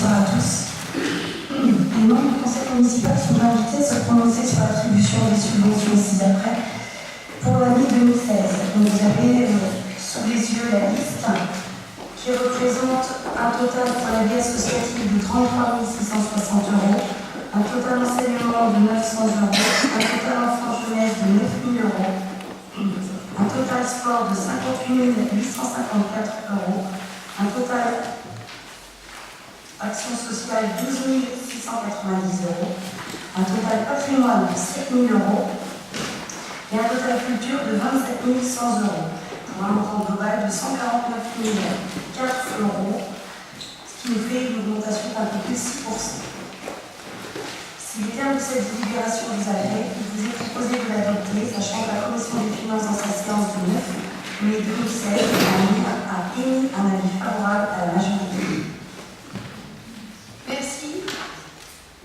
bonsoir à tous. Les membres du conseil municipal sont invités à se prononcer sur l'attribution des subventions ci-après pour l'année 2016. Vous avez sous les yeux la liste qui représente un total pour la vie associative de 33 660 €, un total enseignement de 900 €, un total enfant-jeunesse de 9 000 €, un total sport de 58 854 €, un total action sociale 12 690 €, un total patrimoine de 7 000 € et un total culture de 27 100 €, pour un montant global de 149 004 €, ce qui nous fait une augmentation d'un peu plus de 6%. Si les termes de cette délibération vous agréent, il vous est proposé de l'adopter, sachant que la Commission des finances dans sa séance du 9 mai 2016 a émis un avis favorable à la majorité. Merci.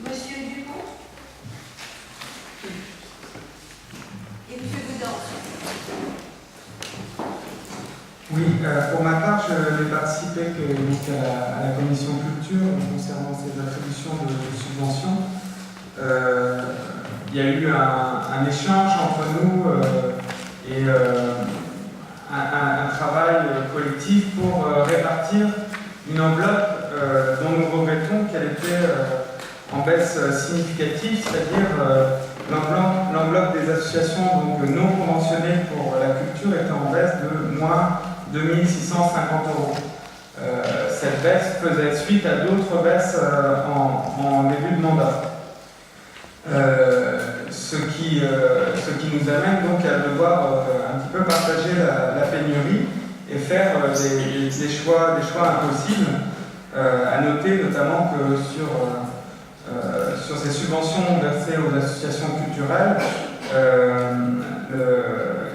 Monsieur Dupont et Monsieur Gaudin. Oui, pour ma part, je n'ai participé à la commission culture concernant ces attributions de subventions. Il y a eu un échange entre nous et un travail collectif pour répartir une enveloppe dont nous regrettons qu'elle était en baisse significative, c'est-à-dire l'enveloppe des associations donc, non conventionnées pour la culture était en baisse de moins 2 650 €. Cette baisse faisait suite à d'autres baisses en début de mandat. Ce qui nous amène donc à devoir un petit peu partager la pénurie et faire des choix impossibles. À noter notamment que sur ces subventions versées aux associations culturelles,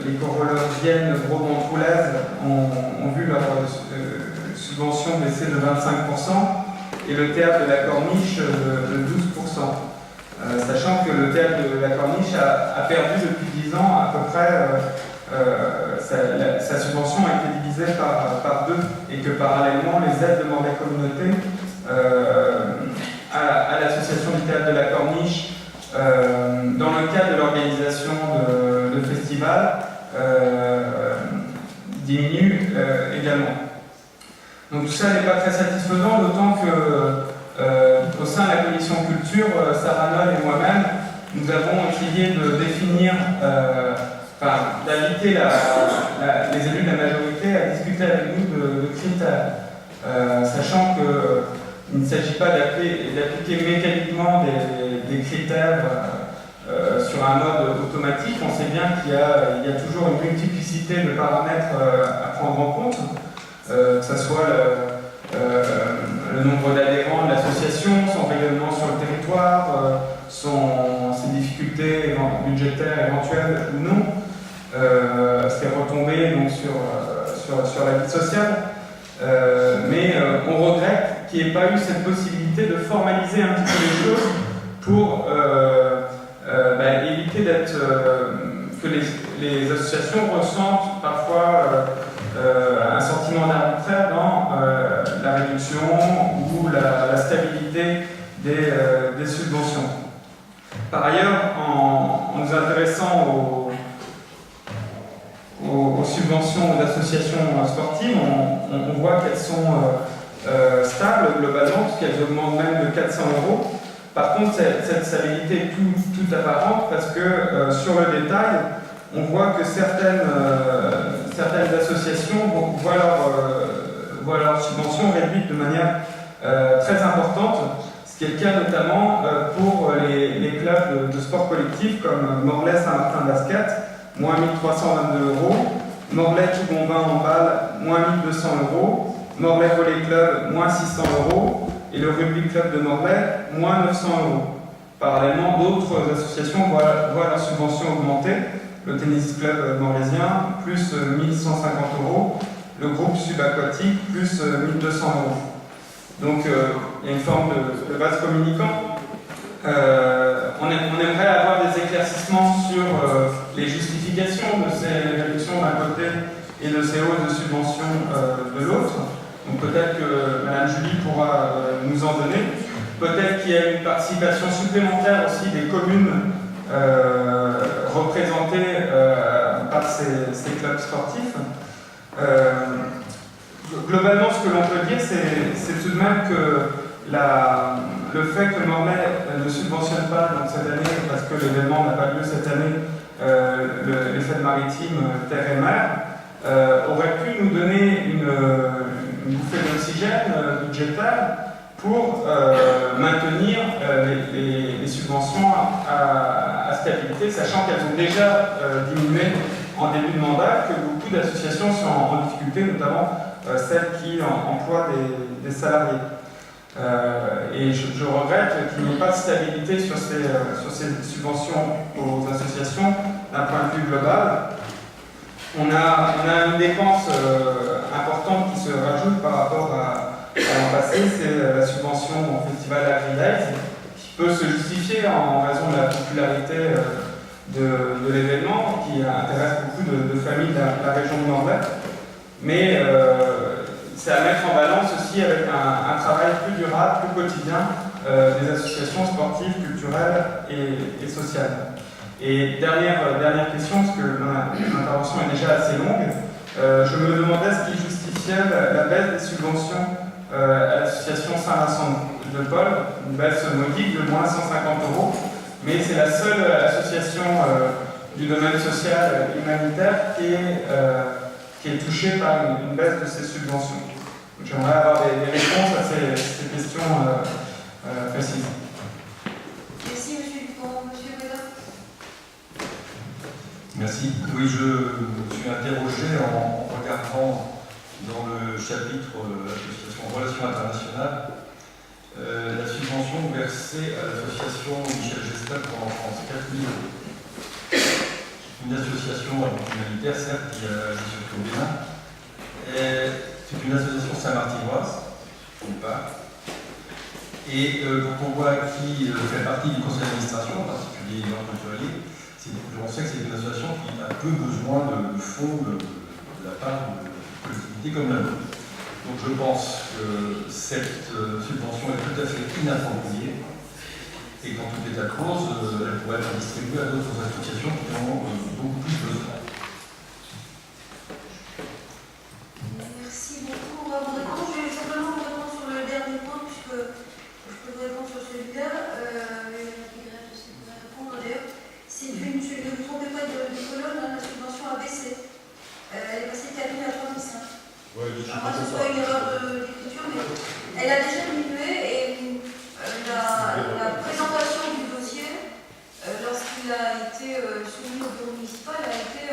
les chorologiennes Gros-Montroulaise ont vu leur subvention baisser de 25% et le théâtre de la Corniche de 12%. Sachant que le théâtre de la Corniche a perdu depuis 10 ans à peu près, sa subvention a été divisée par deux et que parallèlement les aides demandées à la communauté à l'association du théâtre de la Corniche dans le cadre de l'organisation de festivals diminuent également. Donc tout ça n'est pas très satisfaisant, d'autant que au sein de la commission culture, Sarah Noll et moi-même, nous avons essayé de définir, d'inviter les élus de la majorité à discuter avec nous de critères, sachant qu'il ne s'agit pas d'appliquer mécaniquement des critères sur un mode automatique. On sait bien qu'il y a toujours une multiplicité de paramètres à prendre en compte, que ce soit le nombre d'adhérents de l'association, son rayonnement sur le territoire, ses difficultés budgétaires éventuelles ou non, ses retombées donc, sur la vie sociale. Mais on regrette qu'il n'y ait pas eu cette possibilité de formaliser un petit peu les choses pour éviter que les associations ressentent parfois un sentiment d'arbitraire dans la réduction ou la stabilité des subventions. Par ailleurs, en nous intéressant aux subventions d'associations sportives, on voit qu'elles sont stables globalement, puisqu'elles augmentent même de 400 €. Par contre, cette stabilité est tout apparente parce que sur le détail, on voit que certaines associations voient leur subvention réduite de manière très importante, ce qui est le cas notamment pour les clubs de sport collectif comme Morlaix Saint-Martin Basket, moins 1 322 €, Morlaix Tougonvin Handball, moins 1 200 €, Morlaix Volley Club, moins 600 € et le Rugby Club de Morlaix, moins 900 €. Parallèlement, d'autres associations voient leur subvention augmenter. Le tennis club morlaisien, plus 1 150 €, le groupe subaquatique, plus 1 200 €. Donc, il y a une forme de vase communicant. On aimerait avoir des éclaircissements sur les justifications de ces réductions d'un côté et de ces hausses de subventions de l'autre. Donc peut-être que Mme Julie pourra nous en donner. Peut-être qu'il y a une participation supplémentaire aussi des communes représentées par ces clubs sportifs. Globalement, ce que l'on peut dire, c'est tout de même que le fait que Morlaix ne subventionne pas donc cette année, parce que l'événement n'a pas lieu cette année, les fêtes maritimes Terre et Mer, aurait pu nous donner une bouffée d'oxygène budgétaire pour maintenir les subventions à stabilité, sachant qu'elles ont déjà diminué en début de mandat, que beaucoup d'associations sont en difficulté, notamment celles qui emploient des salariés. Et je regrette qu'il n'y ait pas de stabilité sur ces subventions aux associations d'un point de vue global. On a une dépense importante qui se rajoute par rapport à l'an passé, c'est la subvention au festival AgriLife, qui peut se justifier en raison de la popularité de l'événement, qui intéresse beaucoup de familles de la région de Morlaix. Mais c'est à mettre en balance aussi avec un travail plus durable, plus quotidien des associations sportives, culturelles et sociales. Et dernière question, parce que mon intervention est déjà assez longue, je me demandais ce qui justifiait la baisse des subventions à l'association Saint-Vincent de Paul, une baisse modique de moins 150 €, mais c'est la seule association du domaine social humanitaire qui est touchée par une baisse de ses subventions. J'aimerais avoir des réponses à ces questions précises. Merci, monsieur Dupont. Monsieur Bédard. Merci. Oui, je me suis interrogé en regardant dans le chapitre Association Relations Internationales la subvention versée à l'association Michel Gestal pour l'enfance, 4 000 €. Une association humanitaire, certes, qui agit surtout au Bénin. C'est une association saint-martinoise, d'une part. Et quand on voit qui fait partie du conseil d'administration, en particulier Jean Couturier, on sait que c'est une association qui a peu besoin de fonds de la part de collectivités comme la nôtre. Donc je pense que cette subvention est tout à fait inappropriée et qu'en tout état de cause, elle pourrait être distribuée à d'autres associations qui en ont beaucoup plus besoin. Merci beaucoup. On va vous répondre. Je vais simplement vous répondre sur le dernier point, puisque je peux vous répondre sur celui-là. Je pourrais répondre d'ailleurs. Ne vous trompez pas de colonne, la subvention a baissé. Elle est passée de 4 000 à 3 500. Ouais, À moins que ce soit une erreur d'écriture, mais elle a déjà diminué et la présentation du dossier, lorsqu'il a été soumis au bureau municipal, a été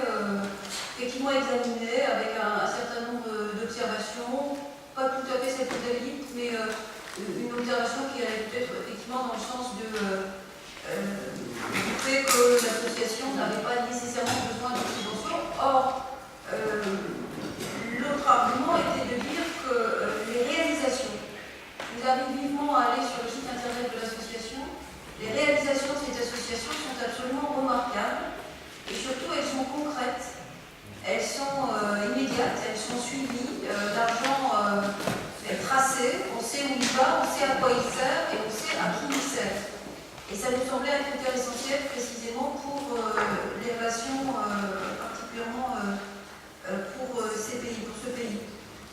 effectivement examiné avec un certain nombre d'observations, pas tout à fait celle que vous avez dite, mais une observation qui allait peut-être effectivement dans le sens du fait que l'association n'avait pas nécessairement besoin de subvention. Or, l'autre argument était de dire que les réalisations, je vous invite vivement à aller sur le site internet de l'association, les réalisations de cette association sont absolument remarquables et surtout elles sont concrètes, elles sont immédiates, elles sont suivies, l'argent est tracé, on sait où il va, on sait à quoi il sert et on sait à qui il sert. Et ça nous semblait un critère essentiel précisément pour les relations, particulièrement pour ce pays.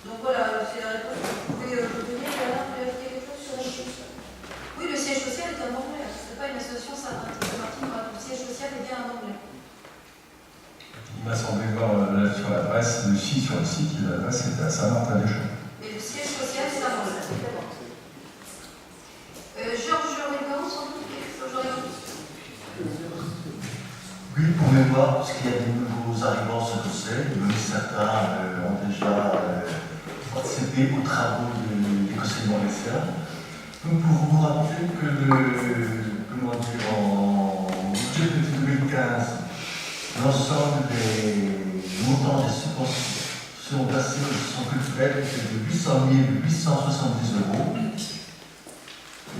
Donc voilà, c'est la réponse que vous pouvez donner. Bernard, vous voulez ajouter quelque chose sur la question? Oui, le siège social est à Morlaix. Ce n'est pas une association Saint-Martin, le siège social est bien à Morlaix. Il m'a semblé voir sur l'adresse, sur le site, l'adresse était à Saint-Martin-des-Champs. Et le siège social est à Morlaix. Georges Régan, sans doute, oui, pour mémoire, parce qu'il y a des nouveaux arrivants sur le dossier, mais certains ont déjà participé aux travaux du conseil municipal. Nous pouvons vous rappeler que en budget de 2015, l'ensemble des montants des subventions versées aux associations culturelles était de 800 870 €.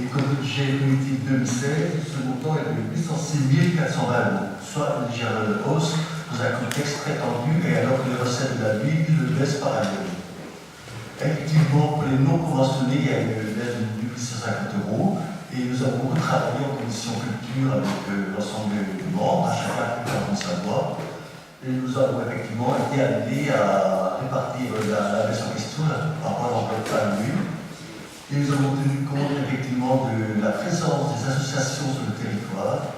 Et comme budget primitif 2016, ce montant est de 806 420 €, soit une légère hausse dans un contexte très tendu et alors que les recettes de la ville baissent par ailleurs. Effectivement, pour les non conventionnés, il y a une aide de 850 €. Et nous avons beaucoup travaillé en commission culture avec l'ensemble des membres, à chacun pour sa voix. Et nous avons effectivement été amenés à répartir la version question par rapport à l'enveloppe annuelle. Et nous avons tenu compte effectivement de la présence des associations sur le territoire.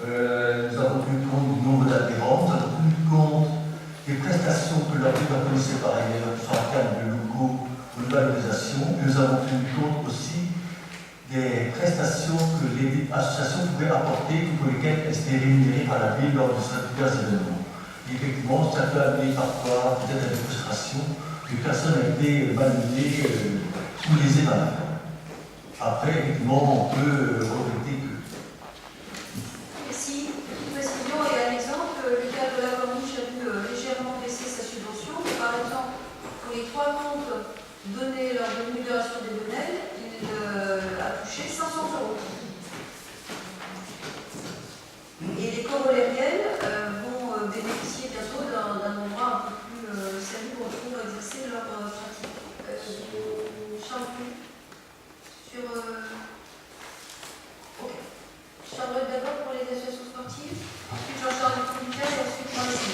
Nous avons tenu compte du nombre d'adhérents, nous avons tenu compte des prestations que leur fournissait par ailleurs, soit en termes de locaux ou de valorisation. Et nous avons tenu compte aussi des prestations que les associations pouvaient apporter, pour lesquelles elles étaient rémunérées par la ville lors de certains événements. Et effectivement, ça peut amener parfois peut-être à des frustrations que personne n'a été validé tous les événements. Après, effectivement, on peut regretter que. Ici, une précision et un exemple, le cadre de la Corniche a dû légèrement baisser sa subvention. Par exemple, pour les 3 comptes donnés lors de l'émigration des Venelles, il a touché 500 €. Et les corolériennes vont bénéficier bientôt d'un endroit un peu plus salubre pour exercer leur pratique. Charlotte d'abord pour les associations sportives, ensuite Jean-Charles Dupuis et ensuite Marie.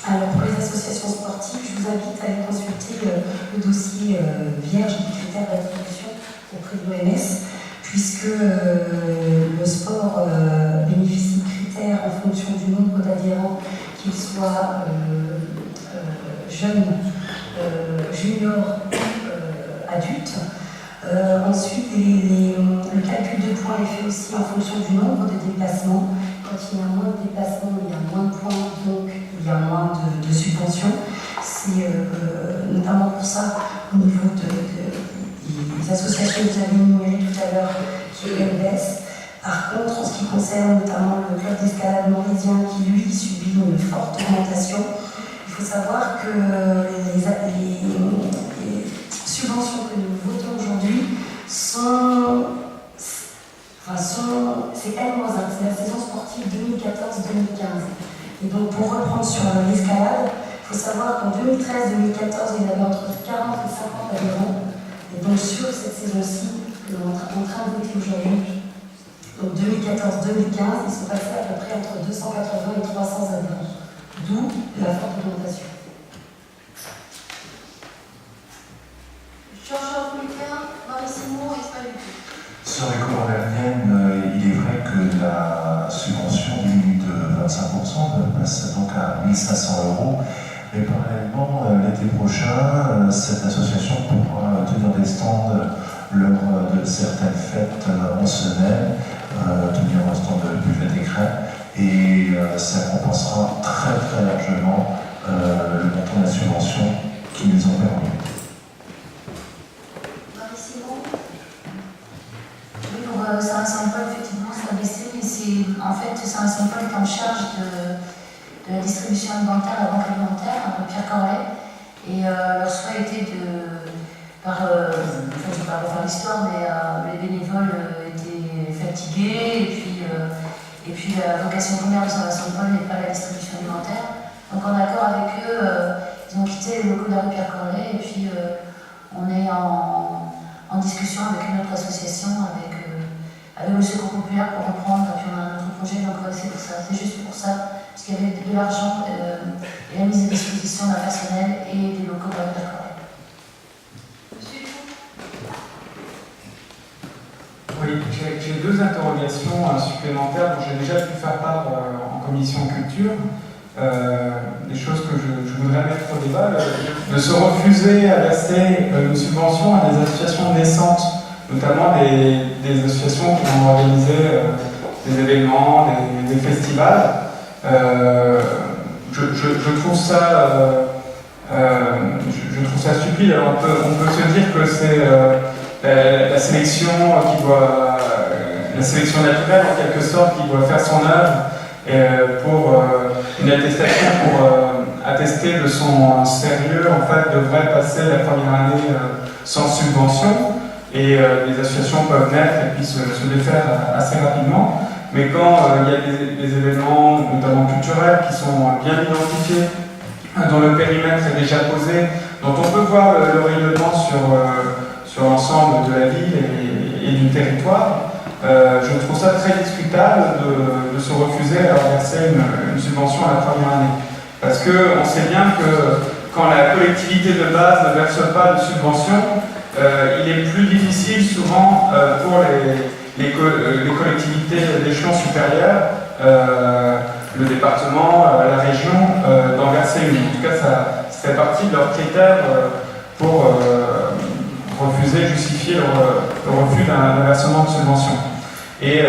Alors pour les associations sportives, je vous invite à aller consulter le dossier vierge des critères d'attribution auprès de l'OMS, puisque le sport bénéficie de critères en fonction du nombre d'adhérents, qu'ils soient jeunes, juniors ou adultes. Ensuite, le calcul de points est fait aussi en fonction du nombre de déplacements. Quand il y a moins de déplacements, il y a moins de points, donc il y a moins de subventions. C'est notamment pour ça, au niveau des associations que vous avez énumérées tout à l'heure, qui est une baisse. Par contre, en ce qui concerne notamment le club d'escalade montrézien, qui lui subit une forte augmentation, il faut savoir que les subventions que nous votons aujourd'hui c'est N-1, c'est la saison sportive 2014-2015. Et donc pour reprendre sur l'escalade, il faut savoir qu'en 2013-2014, il y avait entre 40 et 50 adhérents. Et donc sur cette saison-ci, que nous sommes en train de voter aujourd'hui, donc 2014-2015, ils sont passés à peu près entre 280 et 300 adhérents. D'où la forte augmentation. Jean-Charles Dupuis, Marie-Simon et Espagne. Sur les corolériennes, il est vrai que la subvention diminue de 25%, passe donc à 1 500 €. Mais parallèlement, l'été prochain, cette association pourra tenir des stands lors de certaines fêtes en semaine, tenir un stand de buffet d'écran, et ça compensera très très largement le montant de la subvention qui nous ont permis. Saint-Saint-Paul, effectivement, ça a baissé, mais Saint-Saint-Paul est en charge de la distribution alimentaire à la banque alimentaire, Pierre Corlet, et leur souhait était je ne vais pas refaire l'histoire, mais les bénévoles étaient fatigués, et puis la vocation première de Saint-Saint-Paul n'est pas la distribution alimentaire. Donc en accord avec eux, ils ont quitté les locaux de la rue Pierre Corlet, et puis on est en discussion avec une autre association, avec le Secours Populaire pour reprendre, et puis on a un autre projet, donc c'est pour ça, c'est juste pour ça, parce qu'il y avait de l'argent et la mise à disposition d'un personnel et des locaux de la Corée. Oui, j'ai 2 interrogations supplémentaires dont j'ai déjà pu faire part en commission culture. Des choses que je voudrais mettre au débat, de se refuser à verser une subvention à des associations naissantes, notamment des associations qui vont organiser des événements, des festivals. Je trouve ça stupide. Alors on peut se dire que c'est la sélection la sélection naturelle en quelque sorte qui doit faire son œuvre pour une attestation pour attester de son sérieux, en fait, devrait passer la première année sans subvention. Et les associations peuvent naître et puis se défaire assez rapidement. Mais quand il y a des événements, notamment culturels, qui sont bien identifiés dont le périmètre est déjà posé, dont on peut voir le rayonnement sur l'ensemble de la ville et du territoire, je trouve ça très discutable de se refuser à leur verser une subvention à la première année. Parce qu'on sait bien que quand la collectivité de base ne verse pas de subvention, il est plus difficile souvent pour les collectivités d'échelon supérieur, le département, la région, d'en verser une. En tout cas, ça fait partie de leurs critères pour refuser, justifier le refus d'un versement de subvention. Et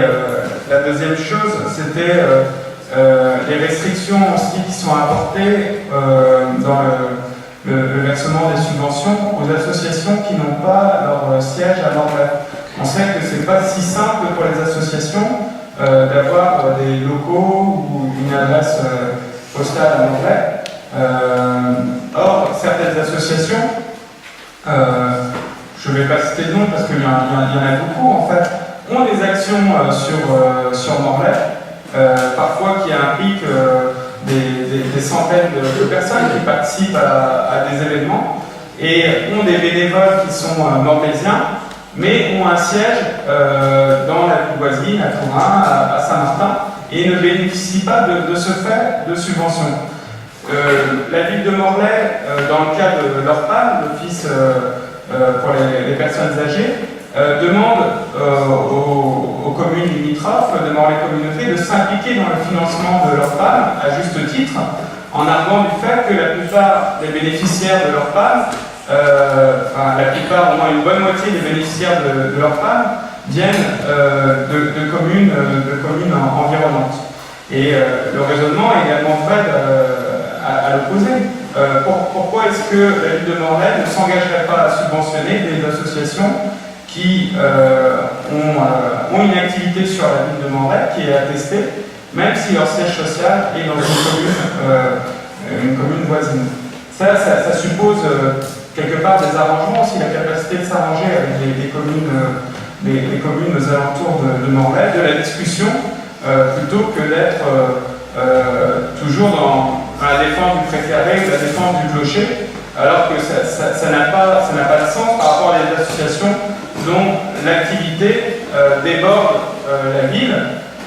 la deuxième chose, c'était les restrictions aussi qui sont apportées dans le versement des subventions aux associations qui n'ont pas leur siège à Morlaix. On sait que ce n'est pas si simple pour les associations d'avoir des locaux ou une adresse postale à Morlaix. Or, certaines associations, je ne vais pas citer de nom parce qu'il y en a beaucoup en fait, ont des actions sur Morlaix, parfois qui impliquent des centaines de personnes qui participent à des événements et ont des bénévoles qui sont morlaisiens, mais ont un siège dans la ville voisine, à Tourain, à Saint-Martin, et ne bénéficient pas de ce fait de subventions. La ville de Morlaix, dans le cadre de l'ORPAM, l'Office pour les personnes âgées, demande aux communes limitrophes de Morlaix Communauté de s'impliquer dans le financement de l'ORPAM, à juste titre, en arguant du fait que la plupart des bénéficiaires de l'ORPAM, la plupart, au moins une bonne moitié des bénéficiaires de l'ORPAM, viennent de communes environnantes. Et le raisonnement est également vrai à l'opposé. Pourquoi est-ce que la ville de Morlaix ne s'engagerait pas à subventionner des associations qui ont une activité sur la ville de Morlaix qui est attestée, même si leur siège social est dans une commune voisine. Ça suppose quelque part des arrangements, aussi la capacité de s'arranger avec les communes aux alentours de Morlaix, de la discussion, plutôt que d'être toujours dans la défense du précaré ou la défense du clocher, alors que ça n'a pas de sens par rapport à des associations dont l'activité déborde la ville,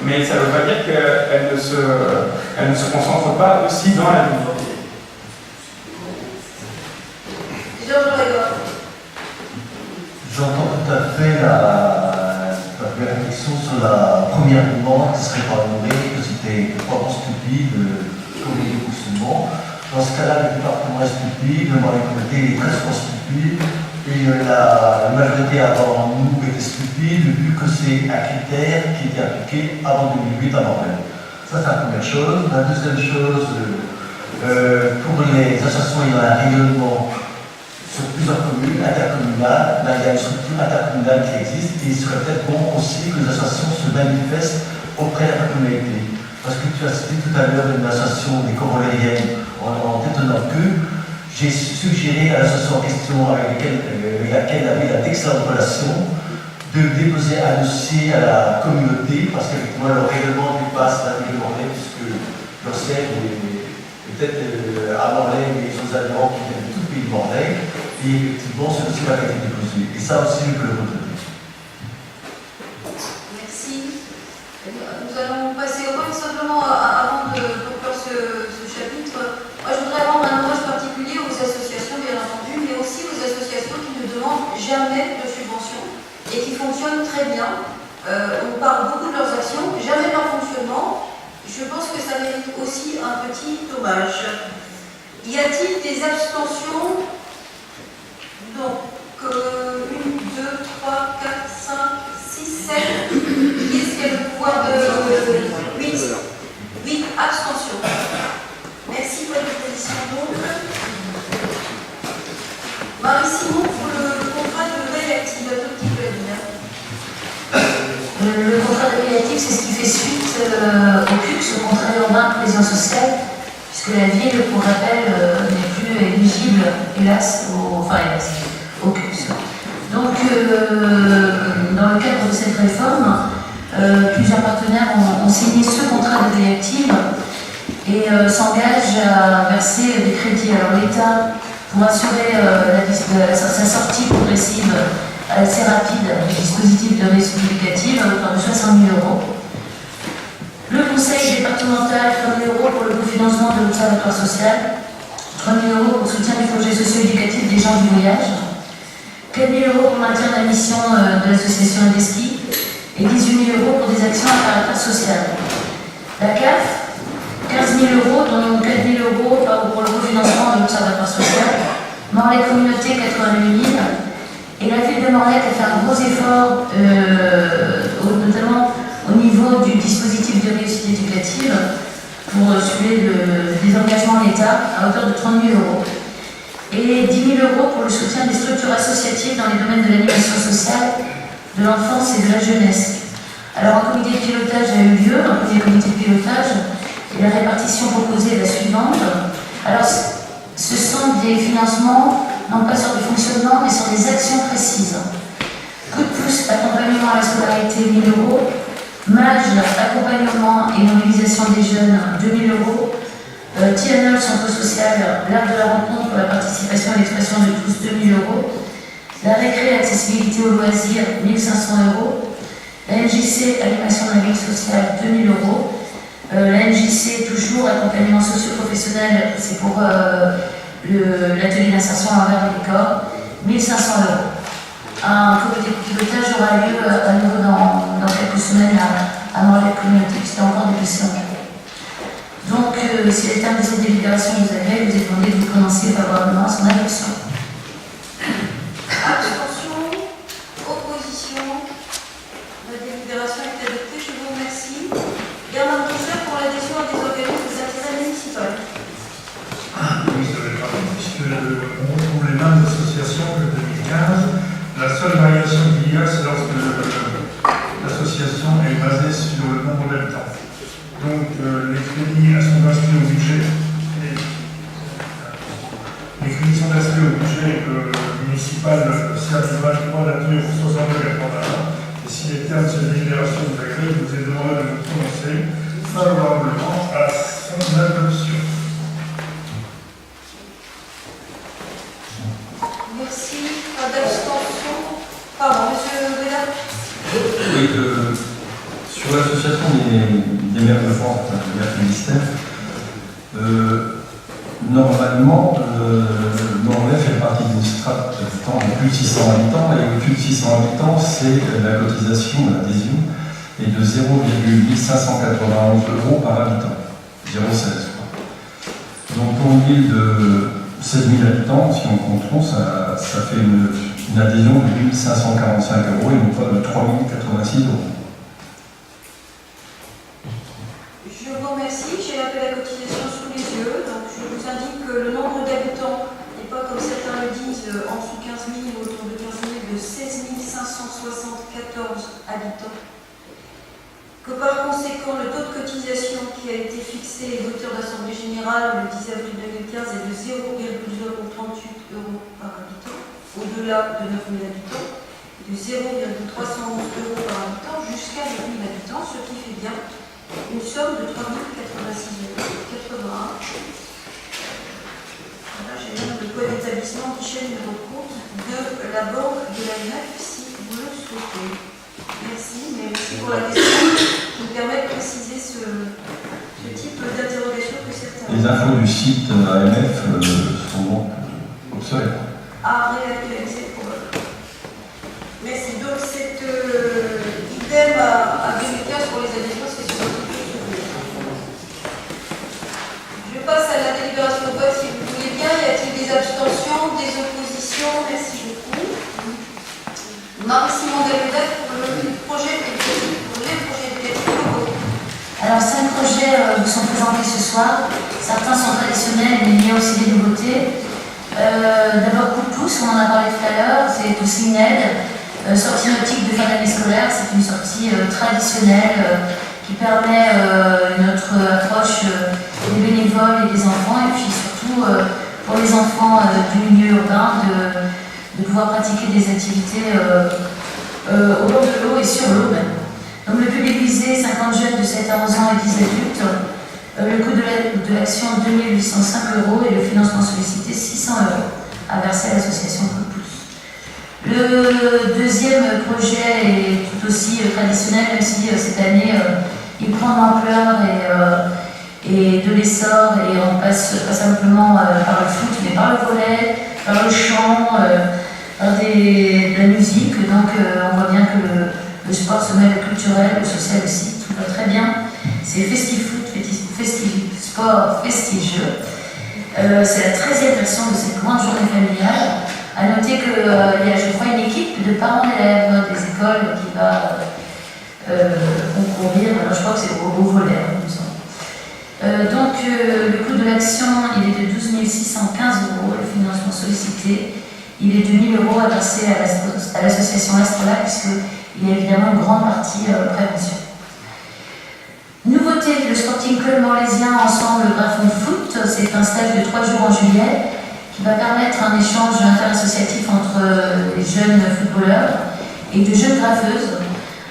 mais ça ne veut pas dire qu'elle ne se concentre pas aussi dans la ville. J'entends tout à fait la réflexion sur la première demande qui serait pardonnée, que c'était probablement stupide, comme les fonctionnements. Dans ce cas-là, le département est stupide, le Morlaix Communauté est très souvent stupide, et la majorité avant nous était stupide, vu que c'est un critère qui était appliqué avant 2008 à Morlaix. Ça, c'est la première chose. La deuxième chose, pour les associations ayant un rayonnement sur plusieurs communes intercommunales, il y a une structure intercommunale qui existe et il serait peut-être bon aussi que les associations se manifestent auprès de la communauté. Parce que tu as cité tout à l'heure une association des Corolériennes en détenant que j'ai suggéré à l'association en question avec laquelle avait d'excellentes relations de déposer un dossier à la communauté parce qu'effectivement leur règlement dépasse la ville de Morlaix puisque leur siège est peut-être à Morlaix mais ils sont adhérents qui viennent de tout le pays de Morlaix. Et effectivement, ce dossier va être déposé. Et ça aussi, je peux le retenir. Merci. Nous allons passer au vote simplement avant de conclure ce chapitre. Moi, je voudrais rendre un hommage particulier aux associations, bien entendu, mais aussi aux associations qui ne demandent jamais de subvention et qui fonctionnent très bien. On parle beaucoup de leurs actions, jamais de leur fonctionnement. Je pense que ça mérite aussi un petit hommage. Y a-t-il des abstentions? Donc, 1, 2, 3, 4, 5, 6, 7. Qui est-ce qui a le pouvoir de 8 abstentions. Merci pour la proposition. Donc, Marie-Simon, pour le contrat de veille active, un tout petit peu à dire. Le contrat de veille active, c'est ce qui fait suite au CUCS, au contrat urbain de cohésion sociale, puisque la ville, pour rappel, n'est plus éligible, hélas, au CUCS. Donc, dans le cadre de cette réforme, plusieurs partenaires ont signé ce contrat de veille active et s'engage à verser des crédits. Alors l'État, pour assurer sa sortie progressive assez rapide du dispositif de réussite éducative, à hauteur de 60 000 euros. Le conseil départemental, 3 000 euros pour le cofinancement de l'observatoire social, 3 000 euros pour le soutien du projet socio-éducatif des gens du voyage, 4 000 euros pour le maintien de la mission de l'association Indeski et 18 000 euros pour des actions à caractère social. La CAF, 15 000 euros, dont 4 000 euros pour le cofinancement de l'observatoire social, Morlaix Communauté, 88 000, et la ville de Morlaix a fait un gros effort, notamment au niveau du dispositif de réussite éducative, pour suivre des engagements de l'État à hauteur de 30 000 euros. Et 10 000 euros pour le soutien des structures associatives dans les domaines de l'animation sociale, de l'enfance et de la jeunesse. Alors un comité de pilotage a eu lieu, un premier comité de pilotage, et la répartition proposée est la suivante. Alors ce sont des financements, non pas sur du fonctionnement, mais sur des actions précises. Coup de pouce, accompagnement à la scolarité, 1 000 euros. MAGE, accompagnement et mobilisation des jeunes, 2 000 euros. Tianol, centre social, l'art de la rencontre pour la participation et l'expression de tous, 2 000 euros. La récré, accessibilité aux loisirs, 1 500 euros. La NJC, animation de la vie sociale, 2 000 euros. La NJC, toujours, accompagnement socio-professionnel, c'est pour l'atelier d'insertion envers les corps, 1 500 euros. Un comité de pilotage aura lieu à nouveau dans quelques semaines à Morlaix Communauté, puisqu'il y a encore des dossiers en cours. Donc, si les termes de cette délibération vous agrée, vous êtes demandé de prononcer favorablement son adoption. Abstention, opposition, la délibération est adoptée, je vous remercie. Bernard Boucher pour l'adhésion à des organismes d'intérêt municipal. Oui, ça va être rapide, puisque pour les mêmes associations que 2015, la seule variation qu'il y a, c'est lorsque l'association est basée sur le nombre d'habitants. Donc les crédits sont inscrits au budget. Les crédits sont inscrits au budget municipal CA23 nature 6281. Et si les termes de cette délibération vous agréent, je vous ai demandé de vous prononcer favorablement à son adoption. Merci. Pas d'abstention. Pardon, monsieur Bédard. Oui, sur l'association des maires de France, des maires ministères, normalement, Morlaix fait partie d'une strate d'habitants de plus de 600 habitants, et au-dessus de 600 habitants, c'est la cotisation, l'adhésion, est de 0,1591 € par habitant, 0,16. Donc pour une ville de 16 000 habitants, si on compte rond, ça fait une adhésion de 1 545 € et non pas de 3 086 €. Je vous remercie. J'ai un peu la cotisation sous les yeux. Donc je vous indique que le nombre d'habitants n'est pas, comme certains le disent, en dessous de 15 000 ou autour de 15 000, de 16 574 habitants. Que par conséquent, le taux de cotisation qui a été fixé et voté en Assemblée Générale le 10 avril 2015 est de 0,038 € par habitant, au-delà de 9 000 habitants, et de 0,311 € par habitant jusqu'à 9 000 habitants, ce qui fait bien une somme de 3 086,81 €. Voilà, j'ai même le code d'établissement guichet numéro de compte de la banque de l'AMF si vous le souhaitez. Merci, mais merci pour la question qui me permet de préciser ce type d'interrogation que certains... Les infos du site AMF sont donc obsolètes. À réactualiser probablement. Merci. Donc c'est idem à 2015 pour les adhésions, c'est sur votre souvenir. Je passe à la délibération de vote si vous voulez bien. Y a-t-il des abstentions, des oppositions? Merci beaucoup. Marie-Simon Delvedette pour le projet éducatif, pour les projets éducatifs locaux. Alors 5 projets vous sont présentés ce soir. Certains sont traditionnels, mais il y a aussi des nouveautés. D'abord coup de pouce, on en a parlé tout à l'heure, c'est aussi une aide. Sortie nautique de fin d'année scolaire, c'est une sortie traditionnelle qui permet notre approche des bénévoles et des enfants, et puis surtout pour les enfants du milieu urbain de pouvoir pratiquer des activités au bord de l'eau et sur l'eau même. Donc le public visé, 50 jeunes de 7 à 11 ans et 10 adultes, Le coût de l'action 2805 € et le financement sollicité 600 € à verser à l'association Coup de pouce. Le deuxième projet est tout aussi traditionnel, même si cette année il prend de l'ampleur et de l'essor, et on passe pas simplement par le foot, mais par le volley, par le chant, par de la musique. Donc on voit bien que le sport se mêle au culturel, au social aussi, tout va très bien. C'est FestiFoot, sport prestigieux. C'est la 13e version de cette grande journée familiale. À noter qu'il y a, je crois, une équipe de parents d'élèves des écoles qui va concourir. Alors, je crois que c'est au volet, il me semble. Donc, le coût de l'action, il est de 12 615 €. Le financement sollicité, il est de 1 000 € à verser à l'association Astrolac, puisqu'il y a évidemment une grande partie prévention. Nouveauté, le Sporting Club Morlaisien Ensemble Graffon Foot, c'est un stage de 3 jours en juillet qui va permettre un échange interassociatif entre les jeunes footballeurs et de jeunes graffeuses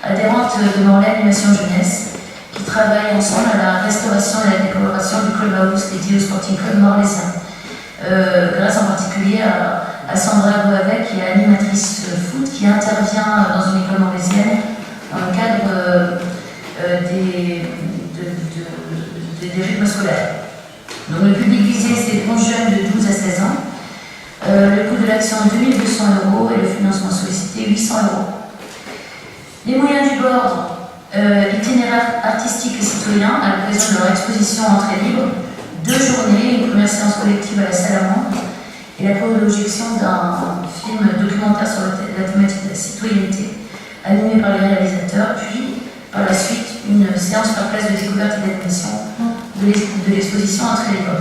adhérentes de Morlaix Animation Jeunesse qui travaillent ensemble à la restauration et la décoration du clubhouse dédié au Sporting Club Morlaisien. Grâce en particulier à Sandra Boavet, qui est animatrice foot, qui intervient dans une école morlaisienne dans le cadre des rythmes scolaires. Donc le public visé, c'est 11 jeunes de 12 à 16 ans. Le coût de l'action est 2 200 € et le financement sollicité 800 €. Les moyens du bord, itinéraire artistique et citoyen à l'occasion de leur exposition entrée libre, 2 journées, une première séance collective à la Salamandre et la projection d'un film documentaire sur la thématique de la citoyenneté, animé par les réalisateurs, puis par la suite une séance par place de découverte et d'admission de l'exposition entrée libre.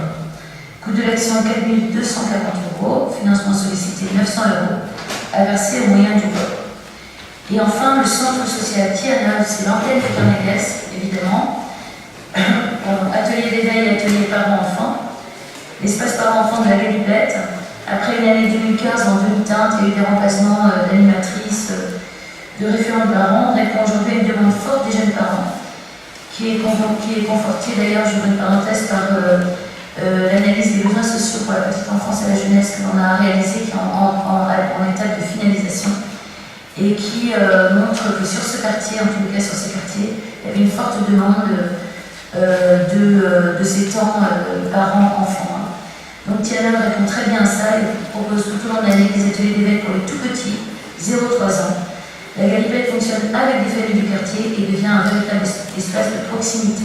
Coût de l'action 4 240 €, financement sollicité 900 € à verser au moyen du bord. Et enfin, le centre social Tiana, c'est l'antenne de Corneliès, évidemment. Atelier d'éveil, atelier parents-enfants. L'espace parents-enfants de la Galipette. Après une année 2015 en demi-teinte, il y a eu des remplacements d'animatrices, de référents de parents. On répond aujourd'hui à une demande forte des jeunes parents, qui est confortée d'ailleurs, j'ouvre une parenthèse, par l'analyse des besoins sociaux pour la petite enfance et la jeunesse que l'on a réalisée, qui est en étape de finalisation, et qui montre que sur ce quartier, en tout cas sur ces quartiers, il y avait une forte demande de ces temps parents-enfants. Donc Tiana répond très bien à ça et propose tout au long de l'année des ateliers d'éveil pour les tout petits, 0-3 ans. La Galipette fonctionne avec des familles du quartier et devient un véritable espace de proximité.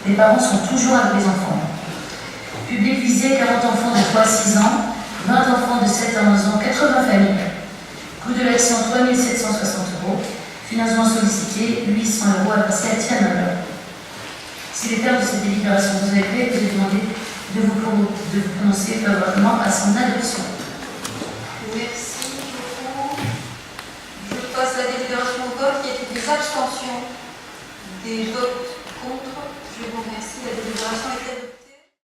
Les parents sont toujours avec les enfants. Public visé, 40 enfants de 3 à 6 ans, 20 enfants de 7 à 11 ans, 80 familles. Coût de l'action 3 760 €, financement sollicité 800 € à verser à Tiana. C'est les termes de cette délibération que vous avez fait, que j'ai demandé de vous prononcer favorablement à son adoption. Merci beaucoup. Je passe la délibération au vote. Y a-t-il des abstentions? Des votes contre? Je vous remercie. La délibération est adoptée.